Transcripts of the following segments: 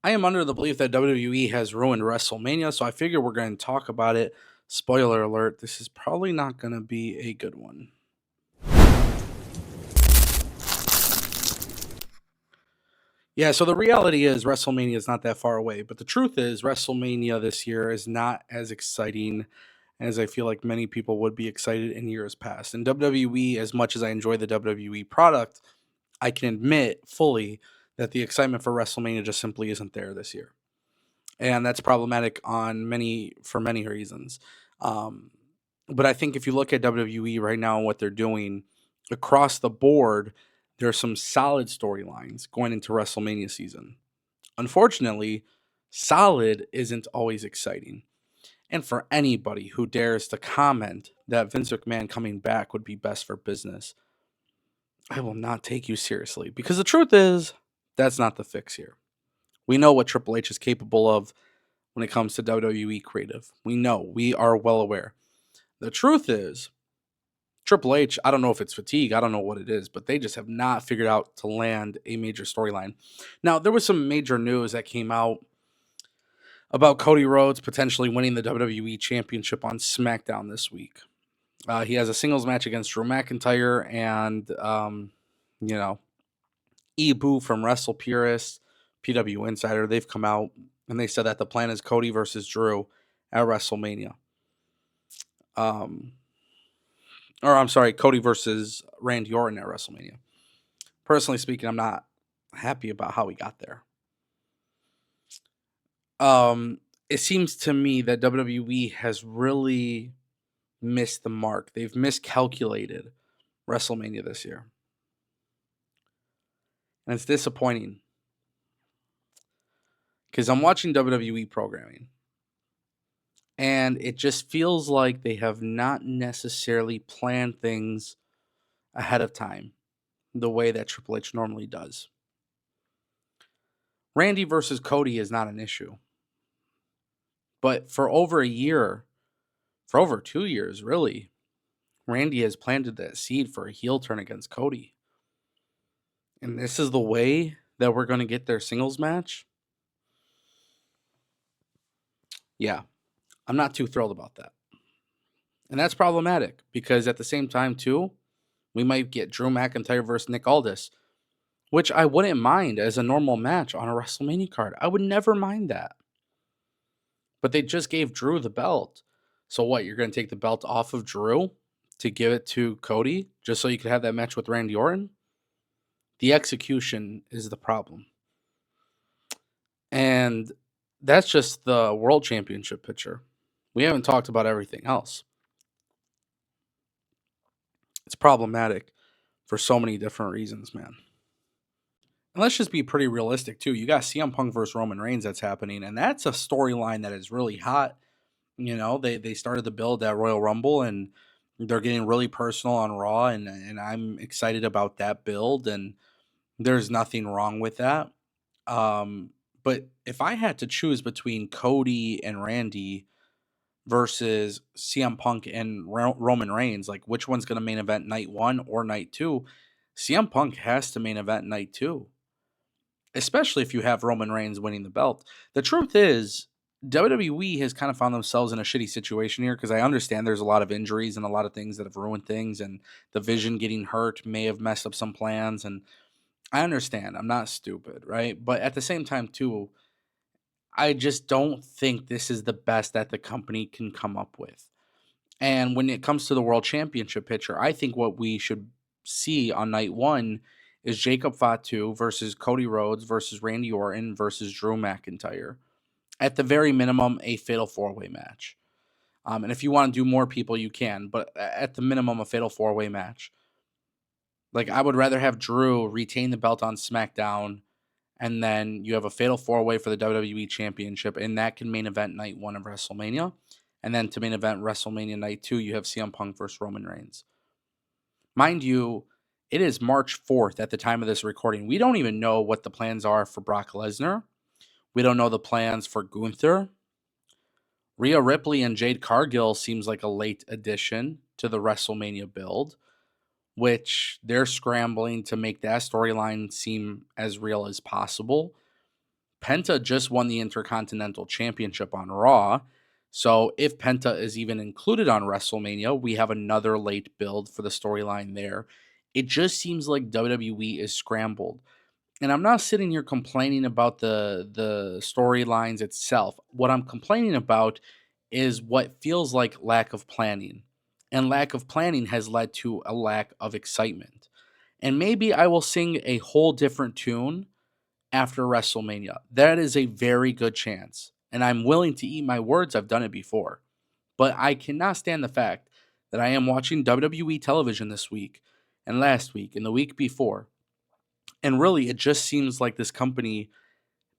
I am under the belief that WWE has ruined WrestleMania, so I figure we're going to talk about it. Spoiler alert, this is probably not going to be a good one. Yeah, so the reality is WrestleMania is not that far away, but the truth is WrestleMania this year is not as exciting as I feel like many people would be excited in years past. And WWE, as much as I enjoy the WWE product, I can admit fully that the excitement for WrestleMania just simply isn't there this year. And that's problematic on many for many reasons. Um, but I think if you look at WWE right now and what they're doing across the board, there are some solid storylines going into WrestleMania season. Unfortunately, solid isn't always exciting. And for anybody who dares to comment that Vince McMahon coming back would be best for business, I will not take you seriously because the truth is that's not the fix here. We know what Triple H is capable of when it comes to WWE creative. We know, we are well aware. The truth is, Triple H, I don't know if it's fatigue, I don't know what it is, but they just have not figured out to land a major storyline. Now, there was some major news that came out about Cody Rhodes potentially winning the WWE Championship on SmackDown this week. He has a singles match against Drew McIntyre and, you know, Ebu from Wrestle Purist, PW Insider. They've come out and they said that the plan is Cody versus Drew at WrestleMania. Um, or I'm sorry, Cody versus Randy Orton at WrestleMania. Personally speaking, I'm not happy about how we got there. It seems to me that WWE has really missed the mark. They've miscalculated WrestleMania this year. And it's disappointing because I'm watching WWE programming and it just feels like they have not necessarily planned things ahead of time the way that Triple H normally does. Randy versus Cody is not an issue. But for over a year, for over 2 years, really, Randy has planted that seed for a heel turn against Cody. And this is the way that we're going to get their singles match. Yeah, I'm not too thrilled about that. And that's problematic because at the same time, too, we might get Drew McIntyre versus Nick Aldis, which I wouldn't mind as a normal match on a WrestleMania card. I would never mind that. But they just gave Drew the belt. So what? You're going to take the belt off of Drew to give it to Cody just so you could have that match with Randy Orton? The execution is the problem. And that's just the world championship picture. We haven't talked about everything else. It's problematic for so many different reasons, man. And let's just be pretty realistic too. You got CM Punk versus Roman Reigns that's happening, and that's a storyline that is really hot. You know, they started the build at Royal Rumble and they're getting really personal on Raw and I'm excited about that build and there's nothing wrong with that. Um, but if I had to choose between Cody and Randy versus CM Punk and Roman Reigns, like which one's going to main event night one or night two? CM Punk has to main event night two, especially if you have Roman Reigns winning the belt. The truth is, WWE has kind of found themselves in a shitty situation here because I understand there's a lot of injuries and a lot of things that have ruined things, and the Vision getting hurt may have messed up some plans. And I understand, I'm not stupid, right? But at the same time, too, I just don't think this is the best that the company can come up with. And when it comes to the world championship picture, I think what we should see on night one is Jacob Fatu versus Cody Rhodes versus Randy Orton versus Drew McIntyre. At the very minimum, a fatal four way match. And if you want to do more people, you can, but at the minimum, a fatal four way match. Like, I would rather have Drew retain the belt on SmackDown, and then you have a fatal four way for the WWE Championship, and that can main event night one of WrestleMania. And then to main event WrestleMania night two, you have CM Punk versus Roman Reigns. Mind you, it is March 4th at the time of this recording. We don't even know what the plans are for Brock Lesnar. We don't know the plans for Gunther. Rhea Ripley and Jade Cargill seems like a late addition to the WrestleMania build, which they're scrambling to make that storyline seem as real as possible. Penta just won the Intercontinental Championship on Raw. So if Penta is even included on WrestleMania, we have another late build for the storyline there. It just seems like WWE is scrambled. And I'm not sitting here complaining about the storylines itself. What I'm complaining about is what feels like lack of planning. And lack of planning has led to a lack of excitement. And maybe I will sing a whole different tune after WrestleMania. That is a very good chance. And I'm willing to eat my words. I've done it before. But I cannot stand the fact that I am watching WWE television this week and last week and the week before. And really, it just seems like this company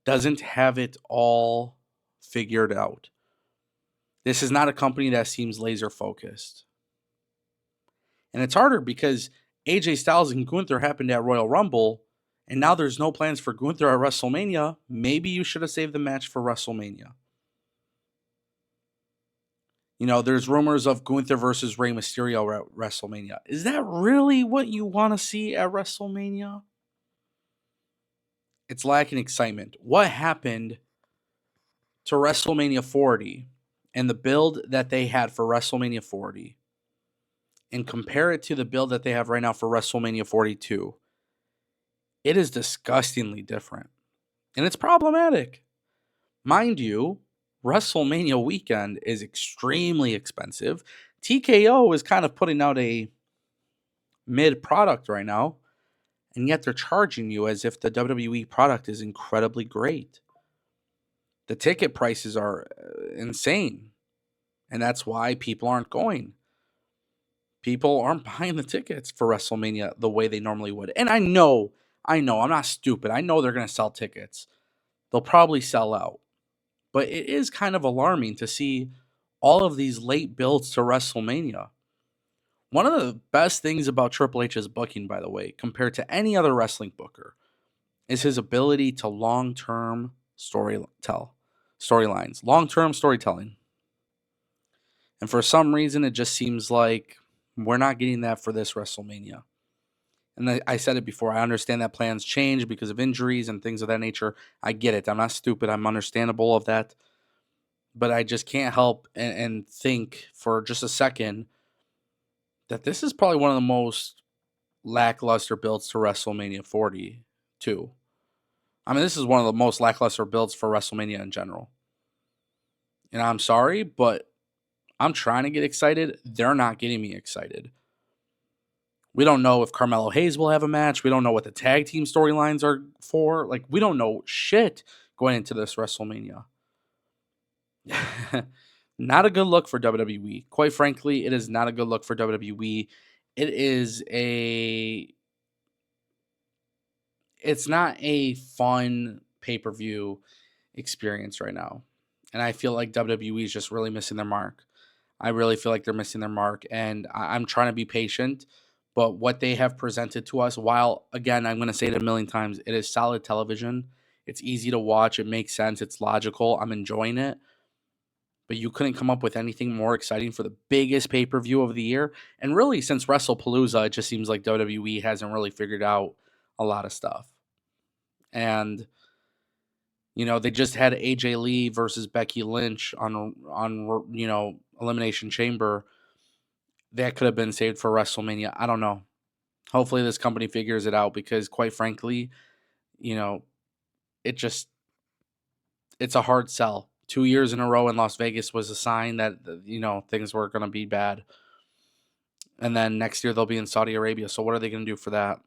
doesn't have it all figured out. This is not a company that seems laser focused. And it's harder because AJ Styles and Gunther happened at Royal Rumble, and now there's no plans for Gunther at WrestleMania. Maybe you should have saved the match for WrestleMania. You know, there's rumors of Gunther versus Rey Mysterio at WrestleMania. Is that really what you want to see at WrestleMania? It's lacking excitement. What happened to WrestleMania 40 and the build that they had for WrestleMania 40 and compare it to the build that they have right now for WrestleMania 42? It is disgustingly different. And it's problematic. Mind you, WrestleMania weekend is extremely expensive. TKO is kind of putting out a mid product right now, and yet they're charging you as if the WWE product is incredibly great. The ticket prices are insane, and that's why people aren't going. People aren't buying the tickets for WrestleMania the way they normally would. And I know, I'm not stupid. I know they're going to sell tickets. They'll probably sell out. But it is kind of alarming to see all of these late builds to WrestleMania. One of the best things about Triple H's booking, by the way, compared to any other wrestling booker, is his ability to long-term storylines, long-term storytelling. And for some reason, it just seems like we're not getting that for this WrestleMania. And I said it before, I understand that plans change because of injuries and things of that nature. I get it. I'm not stupid. I'm understandable of that. But I just can't help and think for just a second that this is probably one of the most lackluster builds to WrestleMania 42. I mean, this is one of the most lackluster builds for WrestleMania in general. And I'm sorry, but I'm trying to get excited. They're not getting me excited. We don't know if Carmelo Hayes will have a match. We don't know what the tag team storylines are for. Like, we don't know shit going into this WrestleMania. Not a good look for WWE. Quite frankly, it is not a good look for WWE. It's not a fun pay-per-view experience right now. And I feel like WWE is just really missing their mark. I really feel like they're missing their mark, and I'm trying to be patient. But what they have presented to us, while, again, I'm going to say it a million times, it is solid television. It's easy to watch. It makes sense. It's logical. I'm enjoying it. But you couldn't come up with anything more exciting for the biggest pay-per-view of the year. And really, since WrestlePalooza, it just seems like WWE hasn't really figured out a lot of stuff. And, you know, they just had AJ Lee versus Becky Lynch on Elimination Chamber. That could have been saved for WrestleMania. I don't know. Hopefully this company figures it out because, quite frankly, you know, it's a hard sell. 2 years in a row in Las Vegas was a sign that, things were going to be bad. And then next year they'll be in Saudi Arabia. So what are they going to do for that?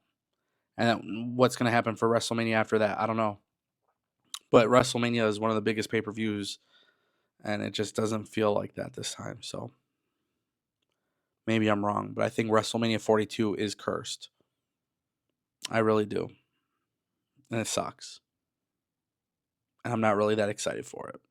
And then what's going to happen for WrestleMania after that? I don't know. But WrestleMania is one of the biggest pay-per-views, and it just doesn't feel like that this time. So maybe I'm wrong, but I think WrestleMania 42 is cursed. I really do. And it sucks. And I'm not really that excited for it.